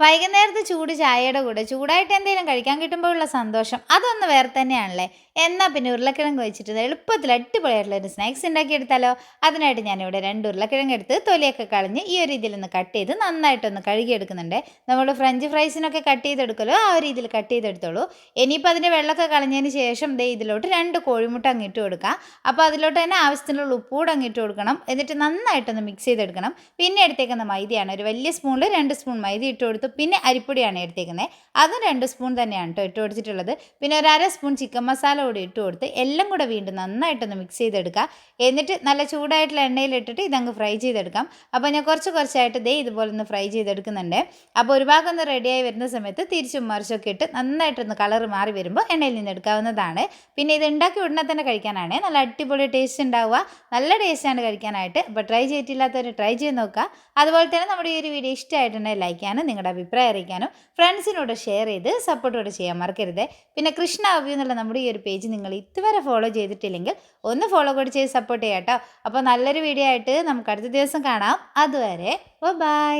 വൈകുന്നേരത്തെ ചൂട് ചായയുടെ കൂടെ ചൂടായിട്ട് എന്തെങ്കിലും കഴിക്കാൻ കിട്ടുമ്പോഴുള്ള സന്തോഷം അതൊന്ന് വേറെ തന്നെയാണല്ലേ. എന്നാൽ പിന്നെ ഉരുളക്കിഴങ്ങ് വെച്ചിട്ട് എളുപ്പത്തിൽ അടിപൊളിയായിട്ടുള്ള ഒരു സ്നാക്സ് ഉണ്ടാക്കിയെടുത്താലോ. അതിനായിട്ട് ഞാനിവിടെ 2 ഉരുളക്കിഴങ്ങ് എടുത്ത് തൊലിയൊക്കെ കളഞ്ഞ് ഈ ഒരു രീതിയിൽ ഒന്ന് കട്ട് ചെയ്ത് നന്നായിട്ടൊന്ന് കഴുകിയെടുക്കുന്നുണ്ട്. നമ്മൾ ഫ്രഞ്ച് ഫ്രൈസിനൊക്കെ കട്ട് ചെയ്തെടുക്കുമല്ലോ, ആ ഒരു രീതിയിൽ കട്ട് ചെയ്തെടുത്തോളൂ. ഇനിയിപ്പോൾ അതിൻ്റെ വെള്ളമൊക്കെ കളഞ്ഞതിന് ശേഷം ഇതിലോട്ട് 2 കോഴിമുട്ട അങ്ങിട്ട് കൊടുക്കുക. അപ്പോൾ അതിലോട്ട് തന്നെ ആവശ്യത്തിനുള്ള ഉപ്പ് കൂടെ അങ്ങിട്ട് കൊടുക്കണം. എന്നിട്ട് നന്നായിട്ടൊന്ന് മിക്സ് ചെയ്തെടുക്കണം. പിന്നെ എടുത്തേക്കുന്ന മൈദയാണ്, ഒരു വലിയ സ്പൂണിൽ 2 സ്പൂൺ മൈദ ഇട്ട് കൊടുത്തു. പിന്നെ അരിപ്പൊടിയാണ് എടുത്തേക്കുന്നത്, അതും 2 സ്പൂൺ തന്നെയാണ് കേട്ടോ ഇട്ട് കൊടുത്തിട്ടുള്ളത്. പിന്നെ ഒരു 1/2 സ്പൂൺ ചിക്കൻ മസാല കൂടി ഇട്ട് കൊടുത്ത് എല്ലാം കൂടെ വീണ്ടും നന്നായിട്ടൊന്ന് മിക്സ് ചെയ്തെടുക്കുക. എന്നിട്ട് നല്ല ചൂടായിട്ടുള്ള എണ്ണയിലിട്ടിട്ട് ഇതങ്ങ് ഫ്രൈ ചെയ്തെടുക്കാം. അപ്പോൾ ഞാൻ കുറച്ചായിട്ട് ഇതുപോലെ ഒന്ന് ഫ്രൈ ചെയ്തെടുക്കുന്നുണ്ട്. അപ്പോൾ ഒരു ഭാഗം ഒന്ന് റെഡിയായി വരുന്ന സമയത്ത് തിരിച്ചും മറിച്ചൊക്കെ ഇട്ട് നന്നായിട്ടൊന്ന് കളർ മാറി വരുമ്പോൾ എണ്ണയിൽ നിന്ന് എടുക്കാവുന്നതാണ്. പിന്നെ ഇത് ഉണ്ടാക്കി ഉടനെ തന്നെ കഴിക്കാനാണ് നല്ല അടിപൊളി ടേസ്റ്റ് ഉണ്ടാവുക. നല്ല ടേസ്റ്റാണ് കഴിക്കാനായിട്ട്. അപ്പോൾ ട്രൈ ചെയ്തിട്ടില്ലാത്തവർ ട്രൈ ചെയ്ത് നോക്കുക. അതുപോലെ തന്നെ നമ്മുടെ ഈ ഒരു വീഡിയോ ഇഷ്ടമായിട്ടുണ്ടെങ്കിൽ ലൈക്ക് ചെയ്യാനും നിങ്ങളുടെ അഭിപ്രായം അറിയിക്കാനും ഫ്രണ്ട്സിനോട് ഷെയർ ചെയ്ത് സപ്പോർട്ടോടെ ചെയ്യാൻ മറക്കരുത്. പിന്നെ കൃഷ്ണ അവ്യൂ എന്നുള്ള നമ്മുടെ ഈ ഒരു പേജ് നിങ്ങൾ ഇതുവരെ ഫോളോ ചെയ്തിട്ടില്ലെങ്കിൽ ഒന്ന് ഫോളോ കൂടി ചെയ്ത് സപ്പോർട്ട് ചെയ്യാം കേട്ടോ. അപ്പോൾ നല്ലൊരു വീഡിയോ ആയിട്ട് നമുക്ക് അടുത്ത ദിവസം കാണാം. അതുവരെ ബൈ.